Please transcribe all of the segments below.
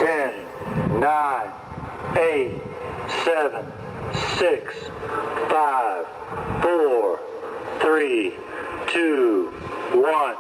10, 9, 8, 7, 6, 5, 4, 3, 2, 1.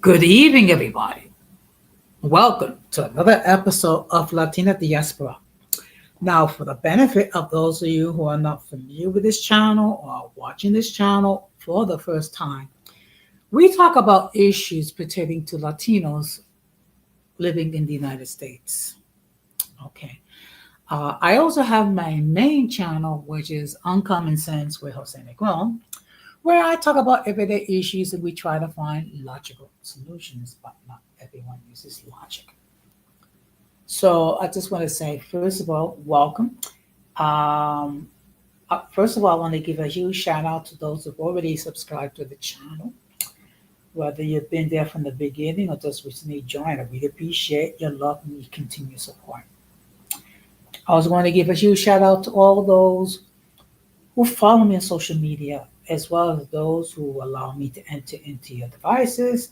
Good evening, everybody. Welcome to another episode of Latina Diaspora. Now, for the benefit of those of you who are not familiar with this channel or are watching this channel for the first time, we talk about issues pertaining to Latinos living in the United States. Okay. I also have my main channel, which is Uncommon Sense with Jose Negron, where I talk about everyday issues and we try to find logical solutions, but not everyone uses logic. So I just want to say, first of all, welcome. Um, First of all, I want to give a huge shout out to those who've already subscribed to the channel, whether you've been there from the beginning or just recently joined. I really appreciate your love and your continued support. I also want to give a huge shout out to all those who follow me on social media, as well as those who allow me to enter into your devices,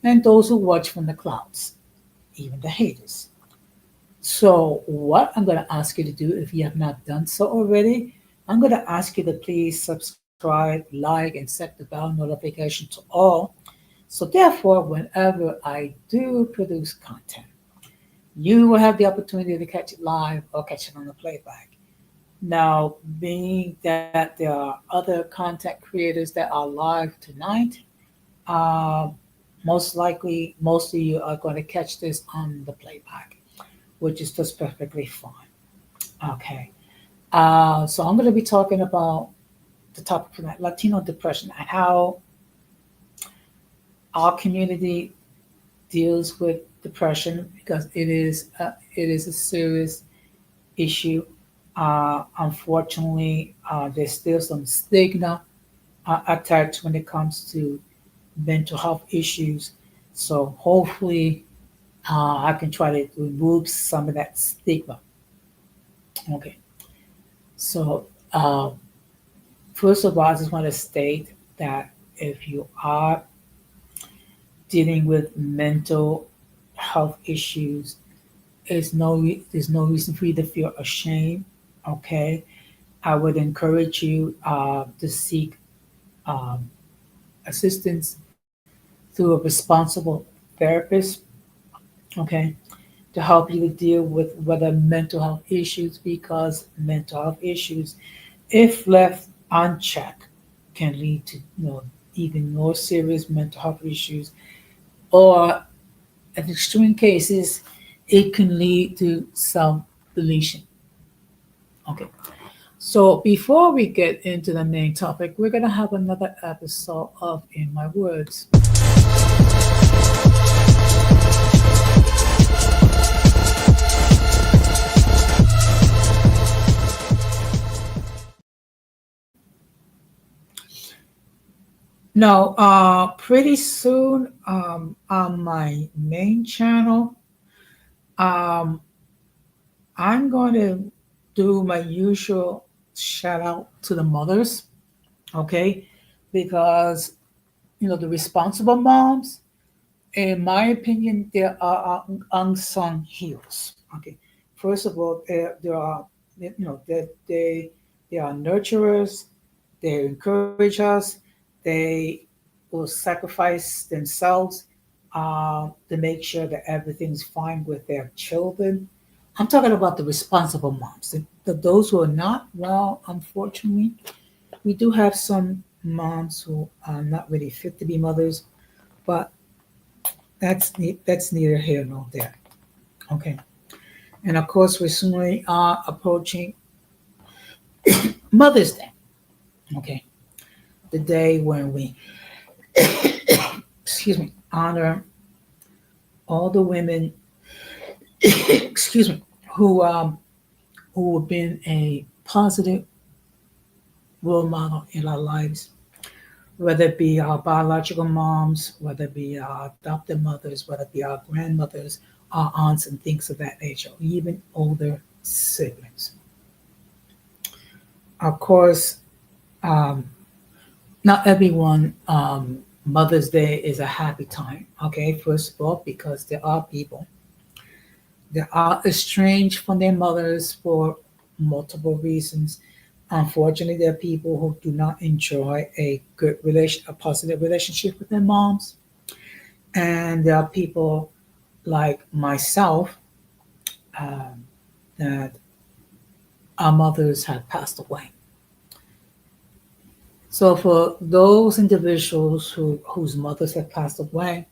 and those who watch from the clouds, even the haters. So, what I'm going to ask you to do, if you have not done so already, I'm going to ask you to please subscribe, like, and set the bell notification to all. So, therefore, whenever I do produce content, you will have the opportunity to catch it live or catch it on the playback. Now, being that there are other content creators that are live tonight, uh, most likely most of you are going to catch this on the playback, which is just perfectly fine. Okay. So I'm going to be talking about the topic tonight, Latino depression, and how our community deals with depression because it is a serious issue. Unfortunately, there's still some stigma attached when it comes to mental health issues. So hopefully, I can try to remove some of that stigma. Okay. So first of all, I just want to state that if you are dealing with mental health issues, there's no reason for you to feel ashamed. Okay. I would encourage you to seek um, assistance through a responsible therapist, okay, to help you to deal with whether mental health issues, because mental health issues, if left unchecked, can lead to even more serious mental health issues, or in extreme cases, it can lead to self deletion. Okay. So before we get into the main topic, we're gonna have another episode of In My Words. Now, pretty soon on my main channel, um, I'm going to do my usual shout out to the mothers, okay? Because, the responsible moms, In my opinion, there are unsung heroes. Okay, first of all, there are, they are nurturers. They encourage us. They will sacrifice themselves to make sure that everything's fine with their children. I'm talking about the responsible moms. Those who are not, well, unfortunately, we do have some moms who are not really fit to be mothers, but that's neither here nor there. Okay, and of course, we soon are approaching Mother's Day. Okay, the day when we, excuse me, honor all the women, excuse me, who who have been a positive role model in our lives, whether it be our biological moms, whether it be our adopted mothers, whether it be our grandmothers, our aunts, and things of that nature, even older siblings. Of course, um, not everyone Mother's Day is a happy time. Okay, first of all, because there are people that are estranged from their mothers for multiple reasons. Unfortunately, there are people who do not enjoy a positive relationship with their moms, and there are people like myself um, that our mothers have passed away. So for those individuals whose mothers have passed away,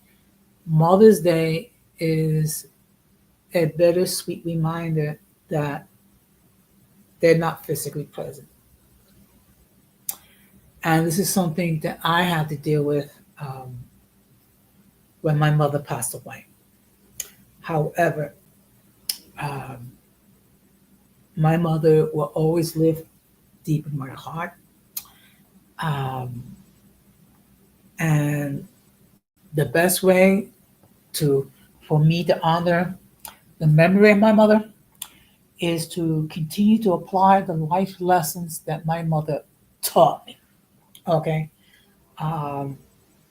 Mother's Day is a bittersweet reminder that they're not physically present. And this is something that I had to deal with um, when my mother passed away. However, um, my mother will always live deep in my heart. Um, and the best way to for me to honor the memory of my mother is to continue to apply the life lessons that my mother taught me. Okay. Um,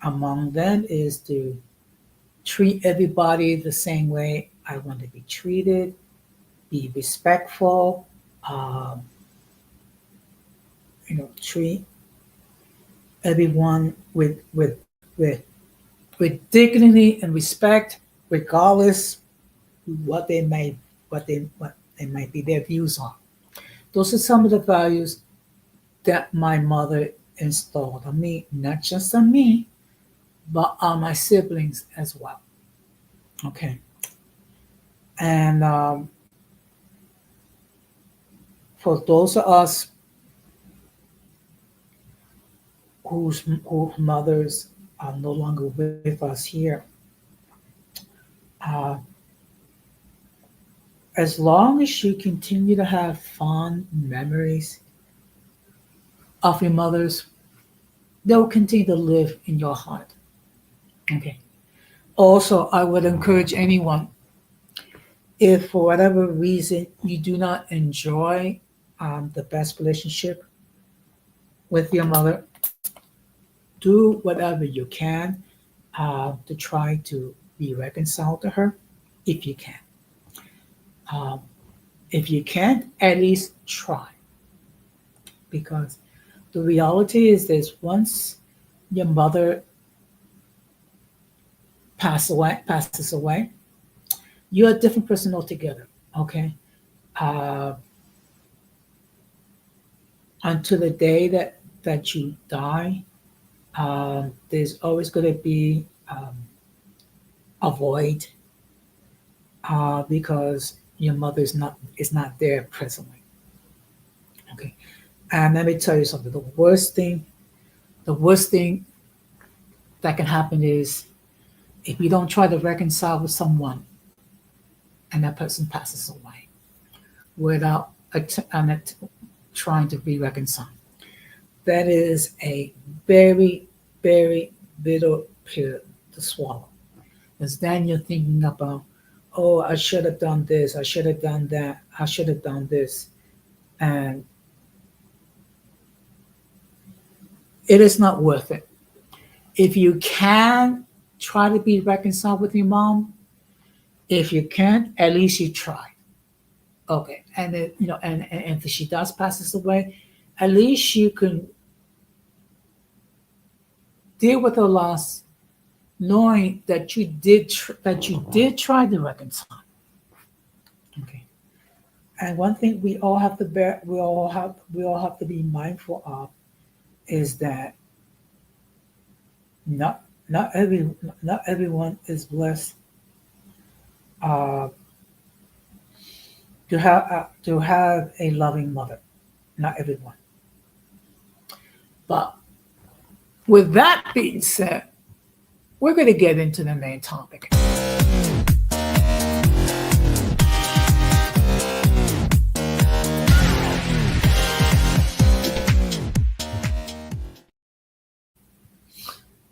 Among them is to treat everybody the same way I want to be treated, be respectful, um, treat everyone with dignity and respect, regardless what they may what they might be their views on. Those are some of the values that my mother installed on me, not just on me, but on my siblings as well. Okay, and for those of us whose mothers are no longer with us here, uh, as long as you continue to have fond memories of your mothers, they'll continue to live in your heart. Okay. Also, I would encourage anyone, if for whatever reason you do not enjoy the best relationship with your mother, do whatever you can to try to be reconciled to her if you can. Um, if you can't, at least try. Because the reality is this: once your mother passes away, you're a different person altogether. Okay. Uh, until the day that you die, there's always going to be a void because your mother is not there presently. Okay, and let me tell you something. The worst thing that can happen is if you don't try to reconcile with someone and that person passes away without trying to be reconciled. That is a very, very bitter pill to swallow. Because then you're thinking about, oh, I should have done this, I should have done that, I should have done this. And it is not worth it. If you can try to be reconciled with your mom. If you can't, at least you try. Okay, and then, and if she does passes away, at least you can deal with the loss, knowing that you did try to reconcile. Okay, and one thing we all have to be mindful of is that not not every not everyone is blessed uh, to have a loving mother. Not everyone. But with that being said, we're going to get into the main topic.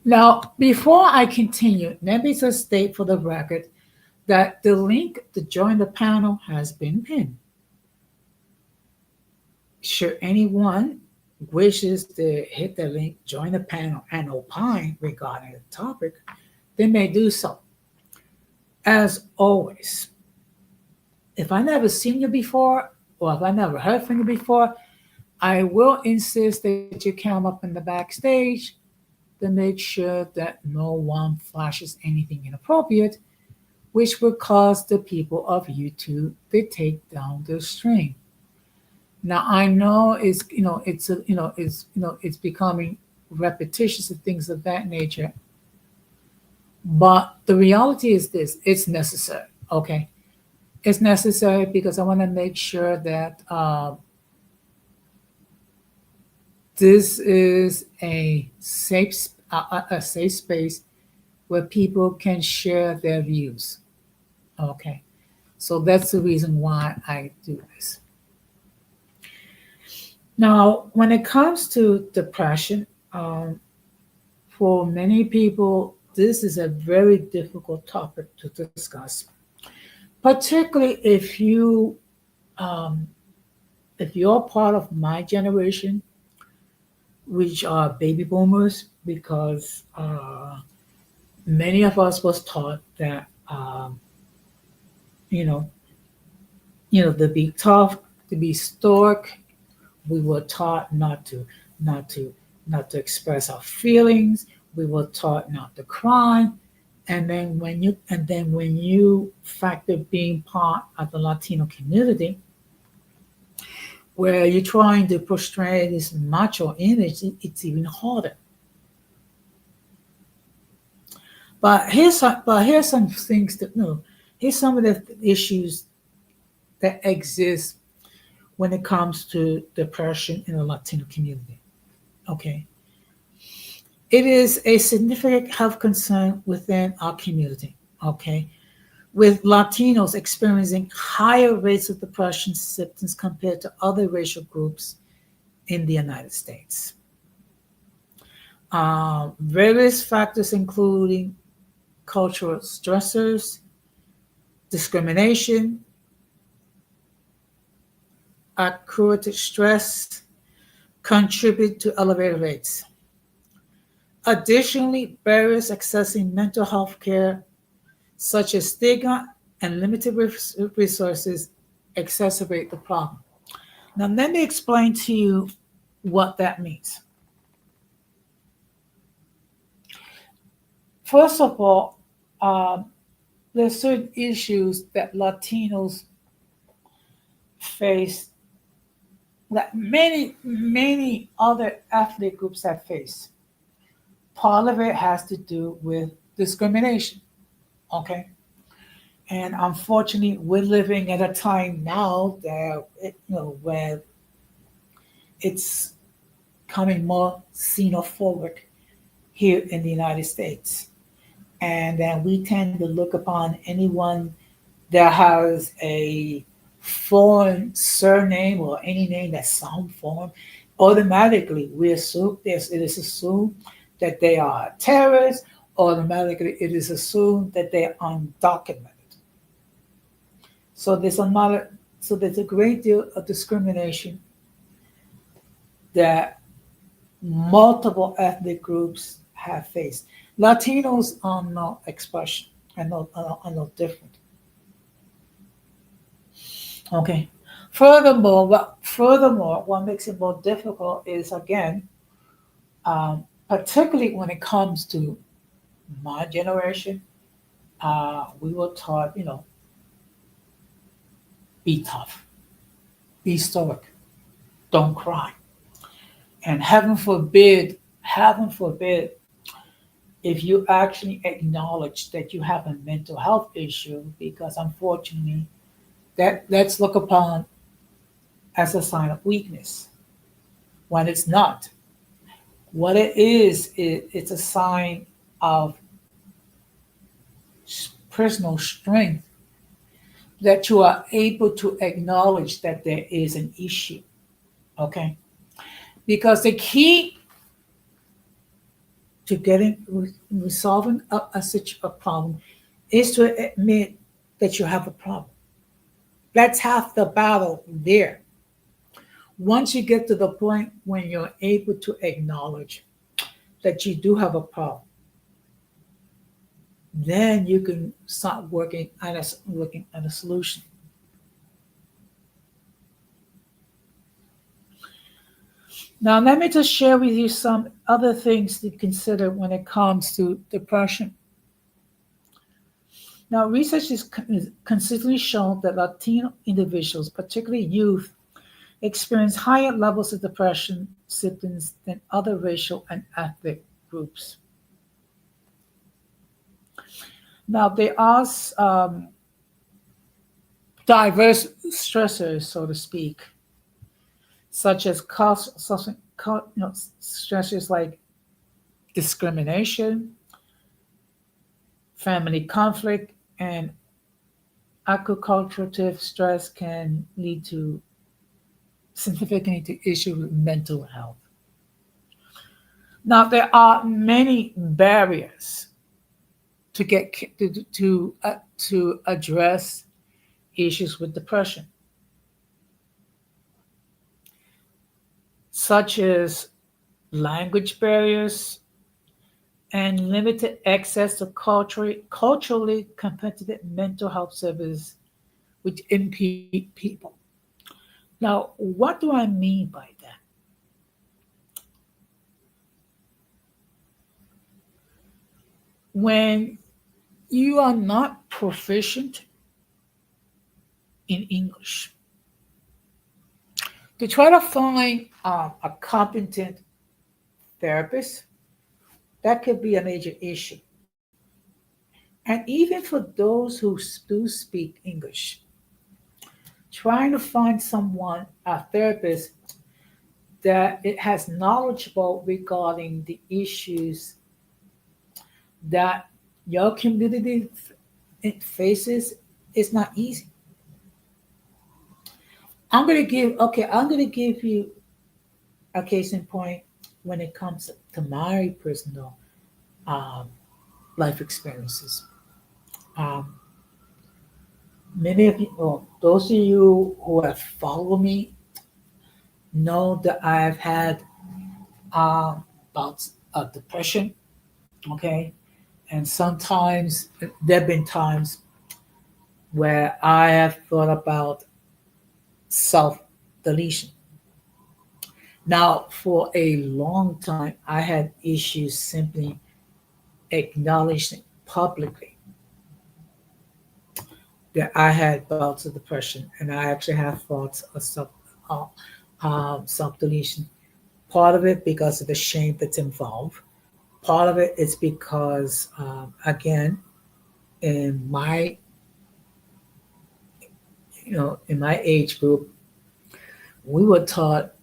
Now, before I continue, let me just state for the record that the link to join the panel has been pinned. Should anyone wishes to hit the link, join the panel, and opine regarding the topic, they may do so. As always, if I never seen you before, or if I never heard from you before, I will insist that you come up in the backstage to make sure that no one flashes anything inappropriate, which will cause the people of YouTube to take down the stream. Now I know it's becoming repetitious and things of that nature, but the reality is this: it's necessary. Okay, it's necessary because I want to make sure that this is a safe space where people can share their views. Okay, so that's the reason why I do this. Now, when it comes to depression, for many people, this is a very difficult topic to discuss, particularly um, if you're part of my generation, which are baby boomers, because many of us was taught that you know to be tough, to be stoic. We were taught not to not to express our feelings. We were taught not to cry. And then when you factor being part of the Latino community, where you're trying to portray this macho image, it's even harder. But here's some things that no. Here's some of the issues that exist when it comes to depression in the Latino community. Okay. It is a significant health concern within our community. Okay. With Latinos experiencing higher rates of depression symptoms compared to other racial groups in the United States. Various factors, including cultural stressors, discrimination, accrued stress, contribute to elevated rates. Additionally, barriers accessing mental health care, such as stigma and limited resources, exacerbate the problem. Now, let me explain to you what that means. First of all, there's certain issues that Latinos face that many other ethnic groups have faced. Part of it has to do with discrimination. Okay, and unfortunately, we're living at a time now that where it's coming more xenophobic here in the United States, and then we tend to look upon anyone that has a foreign surname or any name that sounds foreign. Automatically, it is assumed that they are terrorists. Automatically, it is assumed that they're undocumented. So there's a great deal of discrimination that multiple ethnic groups have faced. Latinos are no expression and no different. Okay. Furthermore, what makes it more difficult is again, particularly when it comes to my generation, we were taught, be tough, be stoic, don't cry, and heaven forbid, if you actually acknowledge that you have a mental health issue, because unfortunately, that's looked upon as a sign of weakness when it's not. What it is, it's a sign of personal strength that you are able to acknowledge that there is an issue. Okay, because the key to resolving a problem is to admit that you have a problem. That's half the battle there. Once you get to the point when you're able to acknowledge that you do have a problem, then you can start looking at a solution. Now, let me just share with you some other things to consider when it comes to depression. Now, research is consistently shown that Latino individuals, particularly youth, experience higher levels of depression symptoms than other racial and ethnic groups. Now, there are diverse stressors, so to speak, such as stressors like discrimination, family conflict, and acculturative stress can lead to significant issues with mental health. Now, there are many barriers to get to address issues with depression, such as language barriers and limited access to culturally competitive mental health services, which impede people. Now, what do I mean by that? When you are not proficient in English, to try to find a competent therapist, that could be a major issue. And even for those who do speak English, trying to find someone, a therapist, that it has knowledgeable regarding the issues that your community it faces is not easy. I'm gonna give you a case in point when it comes to my personal um, life experiences. Um, Many of you, well, those of you who have followed me know that I've had bouts of depression. Okay, and sometimes there have been times where I have thought about self deletion. Now, for a long time, I had issues simply acknowledging publicly that I had bouts of depression, and I actually have thoughts of uh, self deletion. Part of it because of the shame that's involved. Part of it is because, again, in my in my age group, we were taught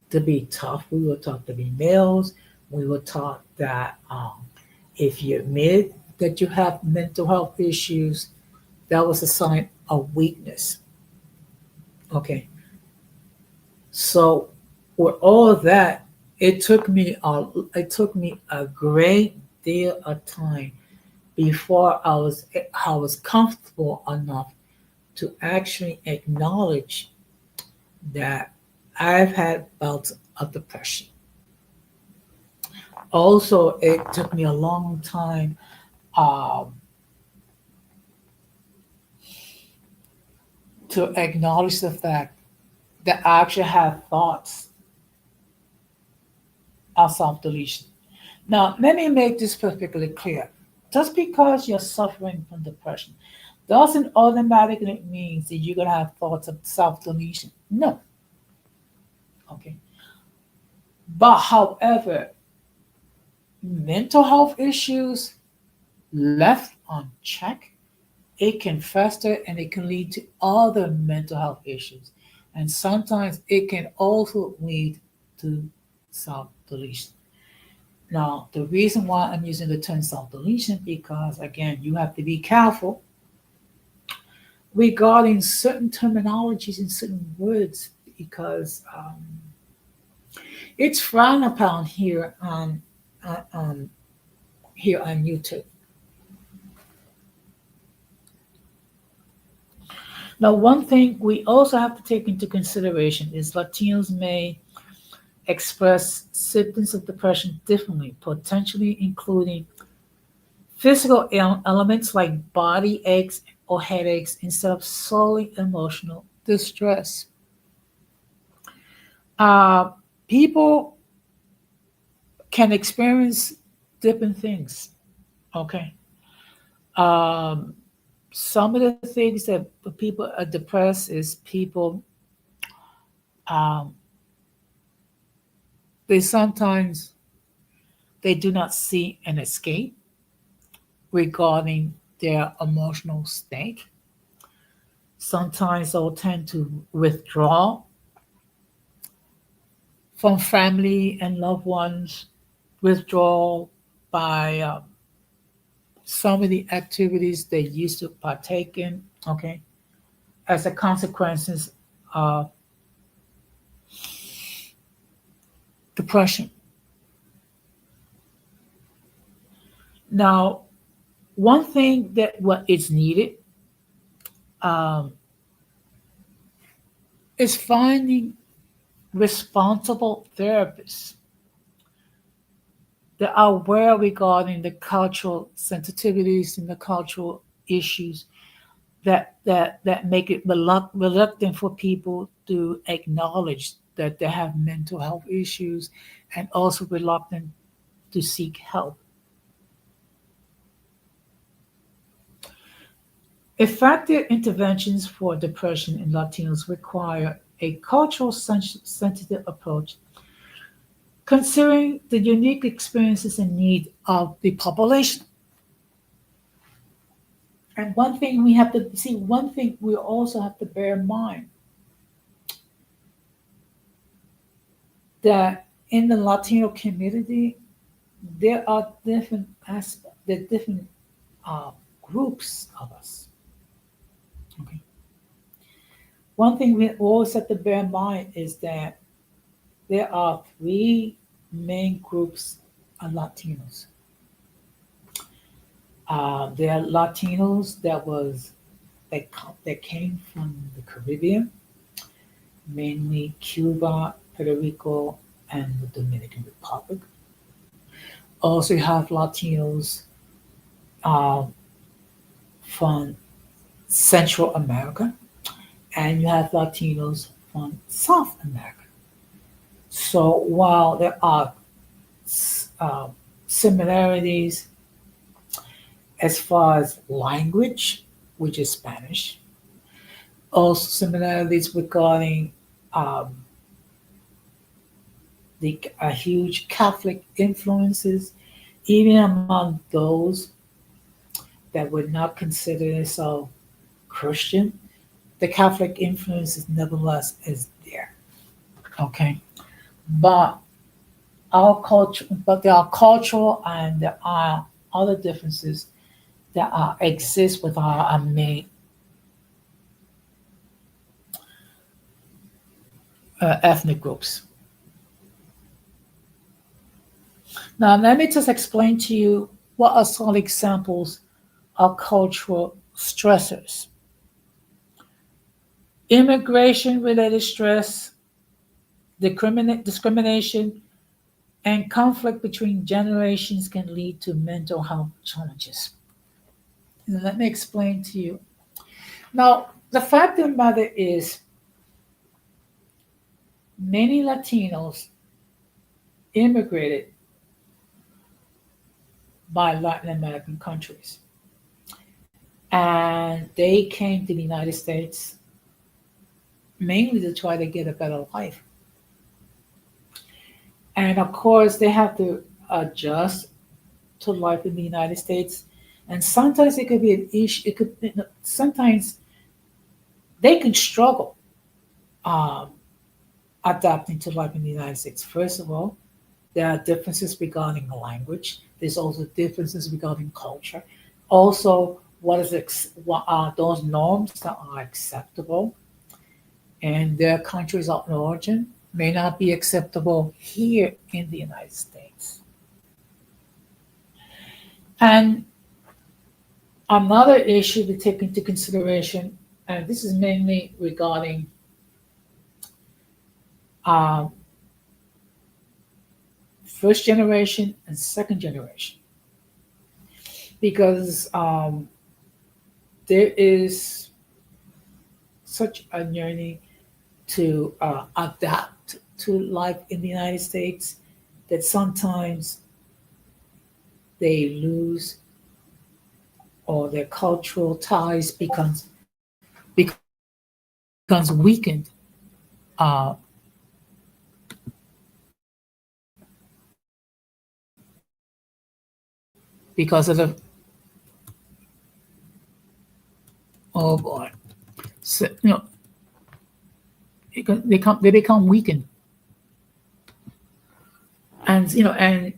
to be tough. We were taught to be males. We were taught that if you admit that you have mental health issues, that was a sign of weakness. Okay, so with all of that, it took me a great deal of time before I was comfortable enough to actually acknowledge that I've had bouts of depression. Also, it took me a long time um, to acknowledge the fact that I actually have thoughts of self deletion. Now, let me make this perfectly clear. Just because you're suffering from depression doesn't automatically mean that you're going to have thoughts of self deletion. No. Okay. But however, mental health issues left unchecked, it can fester and it can lead to other mental health issues. And sometimes it can also lead to self deletion. Now, the reason why I'm using the term self deletion because again, you have to be careful regarding certain terminologies and certain words because it's frowned upon uh, um, here on YouTube. Now, one thing we also have to take into consideration is Latinos may express symptoms of depression differently, potentially including physical elements like body aches or headaches instead of solely emotional distress. Uh, People can experience different things. Okay. Um, some of the things that people are depressed is people um, they sometimes they do not see an escape regarding their emotional state. Sometimes they'll tend to withdraw from family and loved ones, withdraw by some of the activities they used to partake in, okay, as a consequences of depression. Now, one thing that what is needed um, is finding responsible therapists that are aware regarding the cultural sensitivities and the cultural issues that make it reluctant for people to acknowledge that they have mental health issues and also reluctant to seek help. Effective interventions for depression in Latinos require a cultural sensitive approach, considering the unique experiences and needs of the population. And one thing we have to see, one thing we also have to bear in mind that in the Latino community, there are different aspects, there are different uh, groups of us. Okay. One thing we always have to bear in mind is that there are three main groups of Latinos. There are Latinos that came from the Caribbean, mainly Cuba, Puerto Rico, and the Dominican Republic. Also, you have Latinos uh, from Central America, and you have Latinos from South America. So while there are uh, similarities as far as language, which is Spanish, also similarities regarding um, the huge Catholic influences, even among those that would not consider themselves Christian. The Catholic influence is nevertheless is there. Okay, but but there are cultural and there are other differences that exist with our main ethnic groups. Now, let me just explain to you what are some examples of cultural stressors. Immigration related stress, discrimination, And conflict between generations can lead to mental health challenges. And let me explain to you. Now, the fact of the matter is, many Latinos immigrated by Latin American countries, and they came to the United States mainly to try to get a better life. And of course, they have to adjust to life in the United States. And sometimes it could be an issue. It could sometimes they can struggle um, adapting to life in the United States. First of all, there are differences regarding language. There's also differences regarding culture. Also, what are those norms that are acceptable in their countries of origin may not be acceptable here in the United States. And another issue to take into consideration, and this is mainly regarding um, first generation and second generation, because there is such a yearning to adapt to life in the United States that sometimes they lose, or their cultural ties becomes weakened uh, because of the, oh boy, so, they become weakened. And and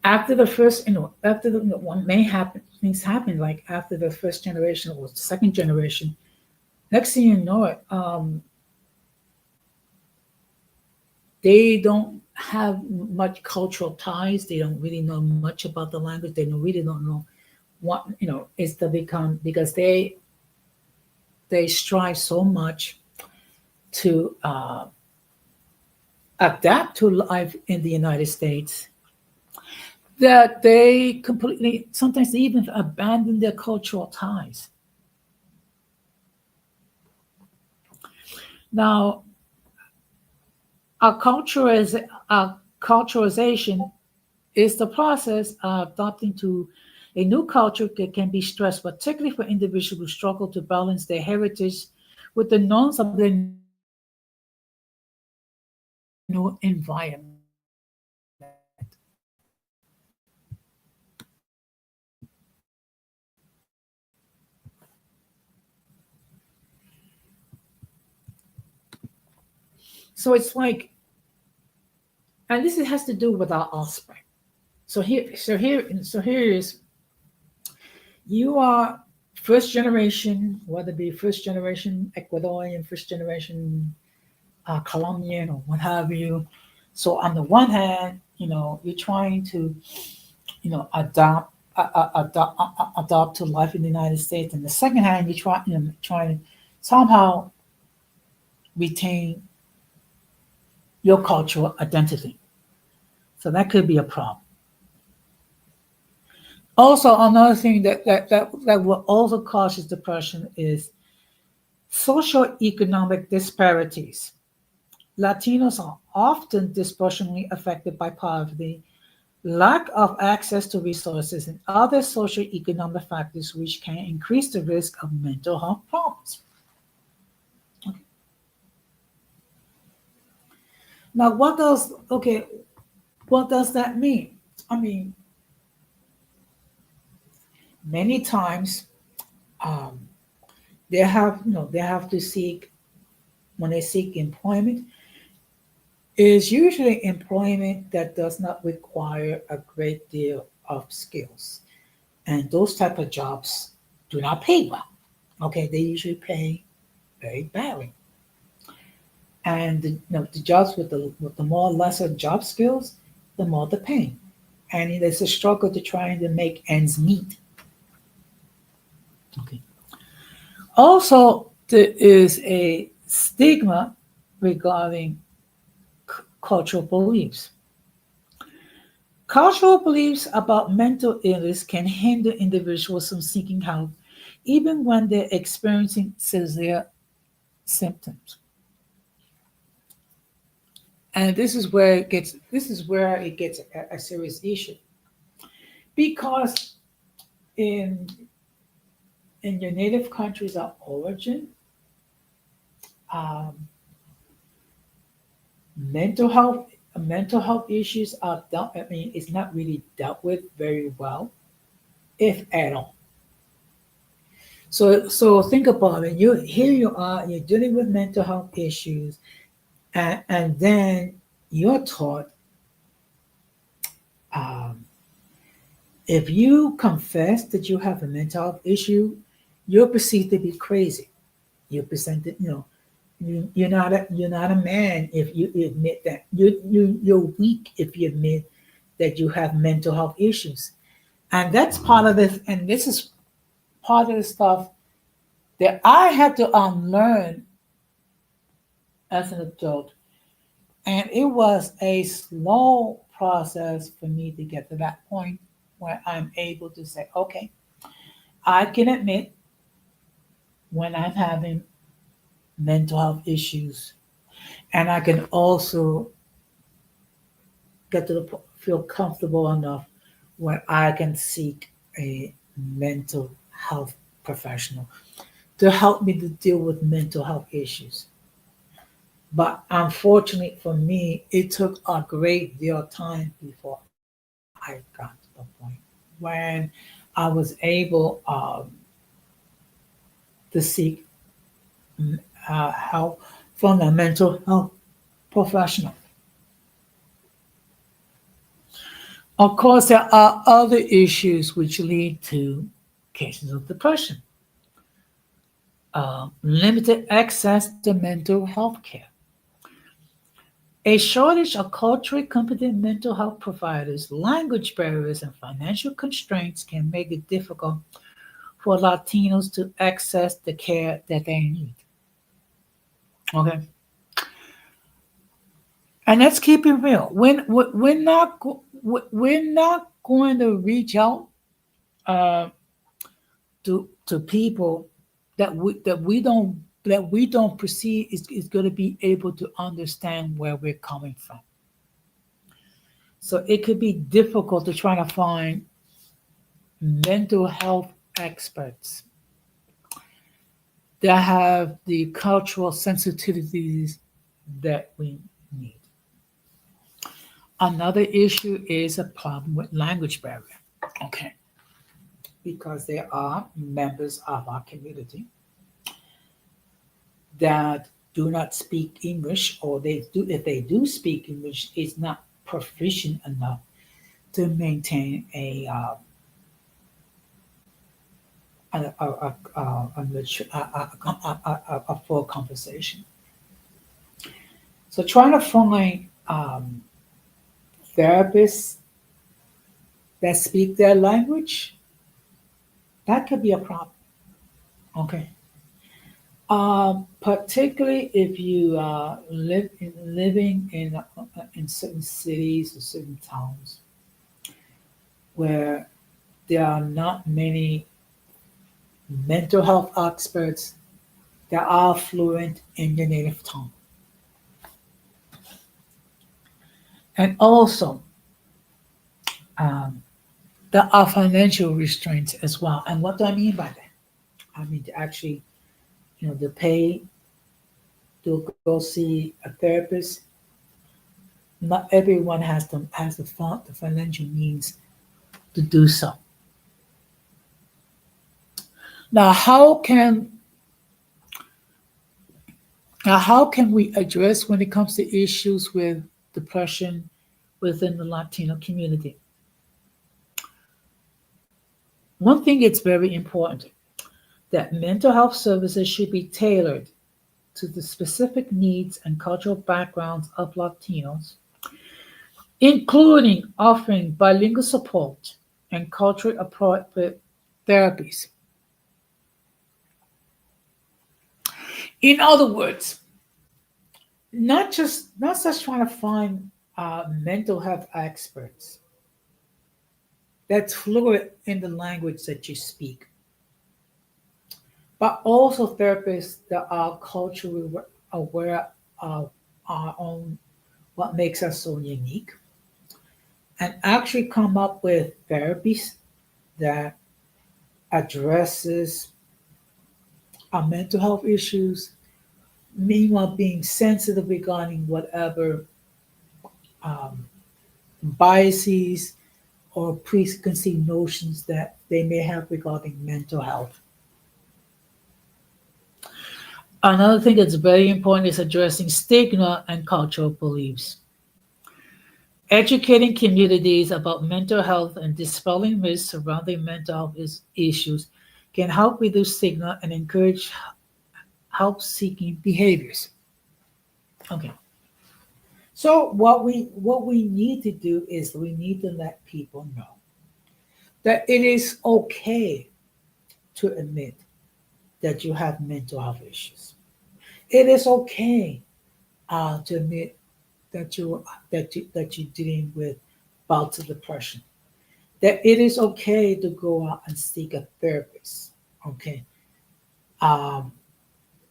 after the first, after the, one may happen, things happen, like after the first generation or the second generation, next thing you know it, they don't have much cultural ties. They don't really know much about the language. They really don't know what is to become, because they strive so much to adapt to life in the United States that they completely, sometimes they even abandon their cultural ties. Now, our culture is our culturalization is the process of adopting to a new culture that can be stressed, particularly for individuals who struggle to balance their heritage with the norms of their new environment. So it's like, and this has to do with our offspring. So here is, you are first generation, whether it be first generation Ecuadorian, first generation Colombian, or what have you. So on the one hand, you're trying to, adopt to life in the United States. And the second hand, trying to somehow retain your cultural identity. So that could be a problem. Also, another thing that will also cause depression is social economic disparities. Latinos are often disproportionately affected by poverty, lack of access to resources, and other social economic factors which can increase the risk of mental health problems. Okay. Now, what does that mean? I mean, many times um, they have to seek, when they seek employment, is usually employment that does not require a great deal of skills, and those type of jobs do not pay well. Okay, they usually pay very badly, and the jobs with the more lesser job skills, the more the pain, and it's a struggle to trying to make ends meet. Okay. Also, there is a stigma regarding cultural beliefs. Cultural beliefs about mental illness can hinder individuals from seeking help even when they're experiencing severe symptoms. And this is where it gets a serious issue because in your native countries of origin, um, mental health mental health issues are dealt. I mean, it's not really dealt with very well, if at all. So think about it. You here you are. You're dealing with mental health issues, and then you're taught, um, if you confess that you have a mental health issue, you're perceived to be crazy. You're presented, you're not a man if you admit that you're weak if you admit that you have mental health issues. And that's part of this, and this is part of the stuff that I had to unlearn as an adult. And it was a slow process for me to get to that point where I'm able to say, okay, I can admit when I'm having mental health issues, and I can also feel comfortable enough where I can seek a mental health professional to help me to deal with mental health issues. But unfortunately for me, it took a great deal of time before I got to the point when I was able to seek help from a mental health professional. Of course, there are other issues which lead to cases of depression, limited access to mental health care. A shortage of culturally competent mental health providers, language barriers, and financial constraints can make it difficult for Latinos to access the care that they need. Okay, and let's keep it real. We're not going to reach out uh, to people that we don't perceive is going to be able to understand where we're coming from. So it could be difficult to try to find mental health experts that have the cultural sensitivities that we need. Another issue is a problem with language barrier. Okay, because there are members of our community that do not speak English, or they do, if they do speak English, is not proficient enough to maintain a full conversation. So trying to find therapists that speak their language, that could be a problem. Okay. Particularly if you living in certain cities or certain towns where there are not many mental health experts that are fluent in your native tongue, and also um, there are financial restraints as well. And what do I mean by that? I mean to actually, to pay to go see a therapist. Not everyone has the financial means to do so. Now, how can we address when it comes to issues with depression within the Latino community? One thing it's very important that mental health services should be tailored to the specific needs and cultural backgrounds of Latinos, including offering bilingual support and culturally appropriate therapies. In other words, not just trying to find mental health experts, that's fluent in the language that you speak, but also therapists that are culturally aware of our own, what makes us so unique, and actually come up with therapies that addresses our mental health issues, meanwhile being sensitive regarding whatever um, biases or preconceived notions that they may have regarding mental health. Another thing that's very important is addressing stigma and cultural beliefs. Educating communities about mental health and dispelling myths surrounding mental health issues can help reduce stigma and encourage help seeking behaviors. Okay. So what we need to do is we need to let people know that it is okay to admit that you have mental health issues. It is okay to admit that you're dealing with bouts of depression. That it is okay to go out and seek a therapist. Okay, um,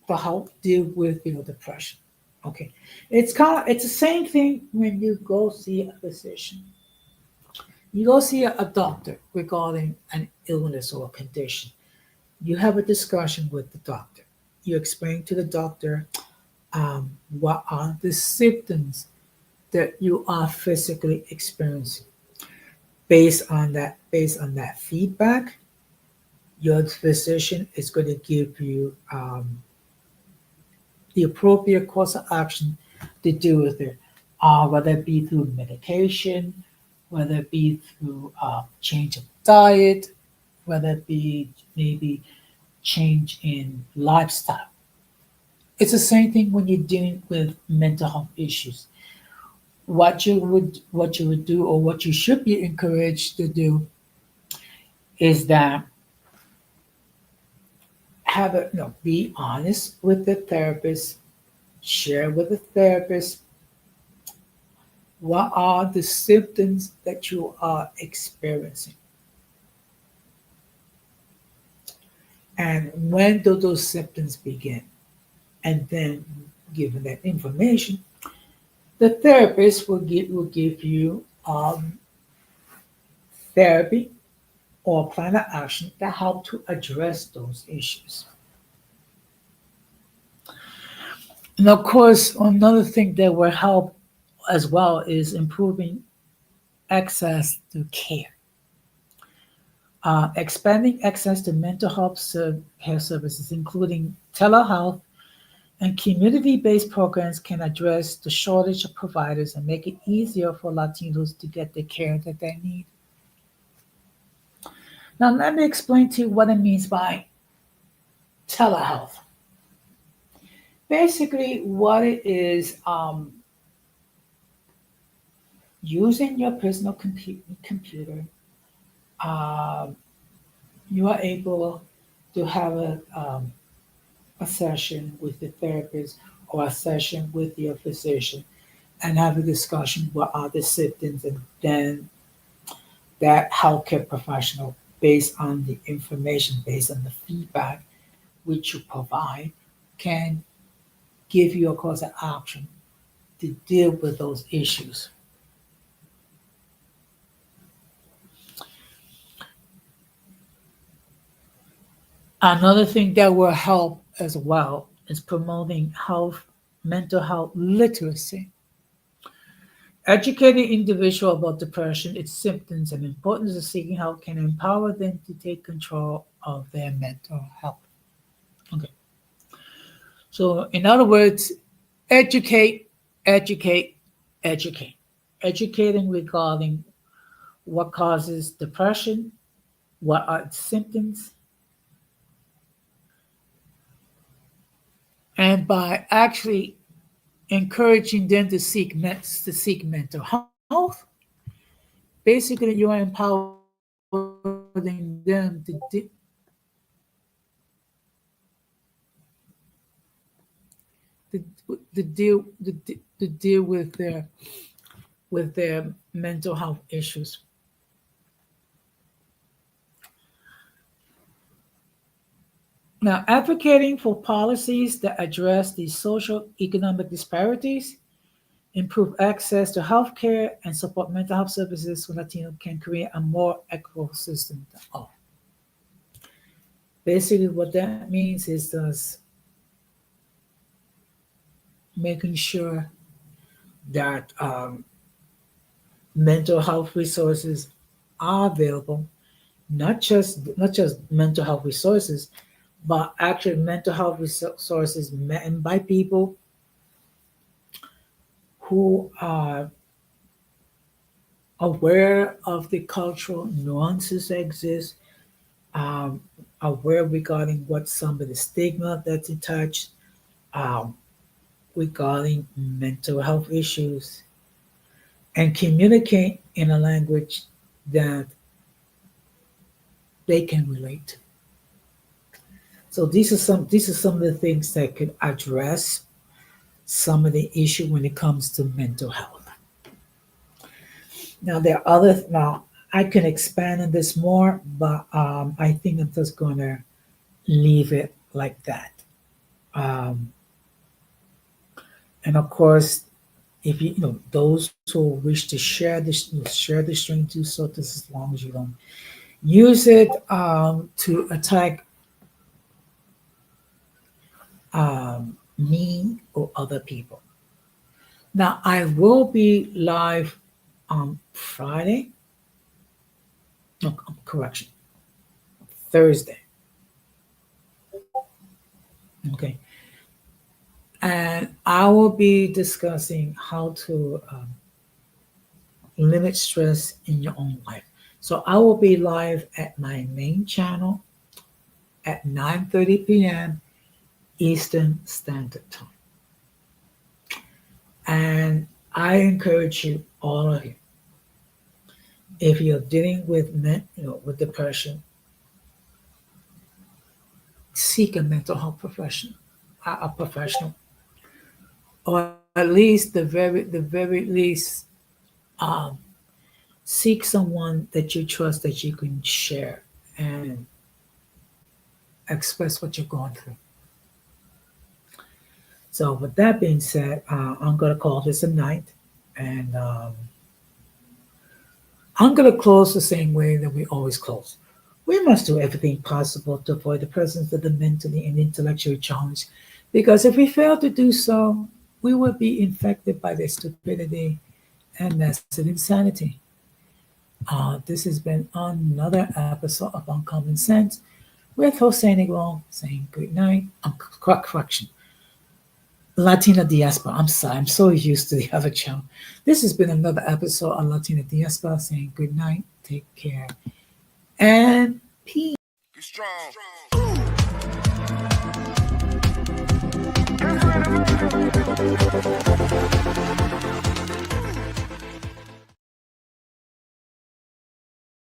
to help deal with depression. Okay, it's the same thing when you go see a physician. You go see a doctor regarding an illness or a condition. You have a discussion with the doctor. You explain to the doctor what are the symptoms that you are physically experiencing. Based on that feedback, your physician is going to give you the appropriate course of action to deal with it, whether it be through medication, whether it be through change of diet, whether it be maybe change in lifestyle. It's the same thing when you're dealing with mental health issues. What you would do, or what you should be encouraged to do, is that be honest with the therapist, share with the therapist what are the symptoms that you are experiencing, and when do those symptoms begin, and then given that information, the therapist will give you therapy or plan of action that help to address those issues. And of course, another thing that will help as well is improving access to care. Expanding access to mental health care services, including telehealth and community-based programs, can address the shortage of providers and make it easier for Latinos to get the care that they need. Now, let me explain to you what it means by telehealth. Basically, what it is, using your personal computer, um, you are able to have a session with the therapist or a session with your physician and have a discussion what are the symptoms, and then that healthcare professional, based on the information, based on the feedback which you provide, can give you a course of action to deal with those issues. Another thing that will help as well is promoting mental health literacy. Educating individuals about depression, its symptoms, and importance of seeking help can empower them to take control of their mental health. Okay. So, in other words, educate, educate, educate. Educating regarding what causes depression, what are its symptoms, and by actually encouraging them to seek mental health, basically you are empowering them to deal with their mental health issues. Now, advocating for policies that address these social economic disparities, improve access to healthcare, and support mental health services for Latino can create a more equitable system to all. Basically, what that means is thus making sure that mental health resources are available, not just mental health resources, but actually mental health resources met by people who are aware of the cultural nuances that exist, um, aware regarding what some of the stigma that's attached, um, regarding mental health issues, and communicate in a language that they can relate to. So these are some of the things that could address some of the issue when it comes to mental health. Now there are other now I can expand on this more, but I think I'm just gonna leave it like that. Um, and of course, if those who wish to share the string, do so. Just as long as you don't use it to attack me or other people. Now I will be live on Friday. No, correction, Thursday. Okay, and I will be discussing how to limit stress in your own life. So I will be live at my main channel at 9:30 p.m. Eastern Standard Time. And I encourage you, all of you, if you're dealing with with depression, seek a mental health professional, a professional, or at least the very least, um, seek someone that you trust that you can share and express what you're going through. So, with that being said, I'm gonna call this a night, and I'm gonna close the same way that we always close. We must do everything possible to avoid the presence of the mentally and intellectually challenged, because if we fail to do so, we will be infected by their stupidity and massive insanity. This has been another episode of Uncommon Sense with Jose Negron saying good night. Correction. Latina Diaspora. I'm sorry, I'm so used to the other channel. This has been another episode of Latina Diaspora saying good night, take care, and peace. Be strong.